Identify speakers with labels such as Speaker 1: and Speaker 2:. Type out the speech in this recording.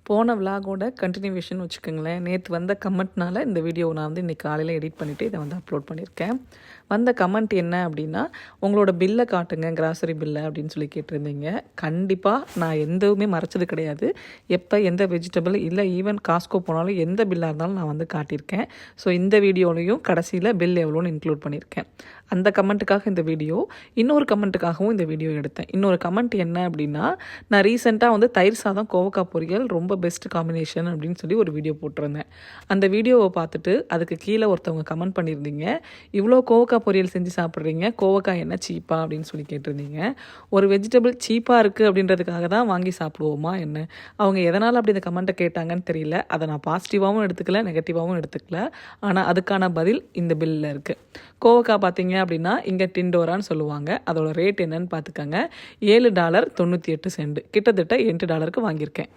Speaker 1: போன விலாகோட கண்டினியூவேஷன் வச்சுக்கோங்களேன். நேற்று வந்த கமெண்ட்னால இந்த வீடியோவை நான் வந்து இன்றைக்கி காலையில் எடிட் பண்ணிவிட்டு இதை வந்து அப்லோட் பண்ணியிருக்கேன். வந்த கமெண்ட் என்ன அப்படின்னா, உங்களோட பில்லை காட்டுங்க, கிராசரி பில்லை அப்படின்னு சொல்லி கேட்டிருந்தீங்க. கண்டிப்பாக நான் எதுவுமே மறைச்சது கிடையாது. எப்போ எந்த வெஜிடபிள் இல்லை ஈவன் காஸ்கோ போனாலும் எந்த பில்லாக இருந்தாலும் நான் வந்து காட்டியிருக்கேன். ஸோ இந்த வீடியோலையும் கடைசியில் பில் எவ்வளோன்னு இன்க்ளூட் பண்ணியிருக்கேன். அந்த கமெண்ட்டுக்காக இந்த வீடியோ, இன்னொரு கமெண்ட்டுக்காகவும் இந்த வீடியோ எடுத்தேன். இன்னொரு கமெண்ட் என்ன அப்படின்னா, நான் ரீசெண்டாக வந்து தயிர் சாதம் கோவக்காய் பொரியல் ரொம்ப பெஸ்ட் காம்பினேஷன் அப்படின்னு சொல்லி ஒரு வீடியோ போட்டிருந்தேன். அந்த வீடியோவை பார்த்துட்டு அதுக்கு கீழே ஒருத்தவங்க கமெண்ட் பண்ணியிருந்தீங்க, இவ்வளோ கோவக்காய் பொரியல் செஞ்சு சாப்பிட்றீங்க, கோவக்காய் என்ன சீப்பா அப்படின்னு சொல்லி கேட்டிருந்தீங்க. ஒரு வெஜிடபிள் சீப்பாக இருக்குது அப்படின்றதுக்காக தான் வாங்கி சாப்பிடுவோமா என்ன? அவங்க எதனால் அப்படி இந்த கமெண்ட்டை கேட்டாங்கன்னு தெரியல. அதை நான் பாசிட்டிவாகவும் எடுத்துக்கல, நெகட்டிவாகவும் எடுத்துக்கல. ஆனால் அதுக்கான பதில் இந்த பில்லில் இருக்குது. கோவக்காய் பார்த்தீங்க அப்படின்னா இங்கே டிண்டோரான்னு சொல்லுவாங்க. அதோட ரேட் என்னன்னு பார்த்துக்கோங்க. $7.98, கிட்டத்தட்ட $8 வாங்கியிருக்கேன்.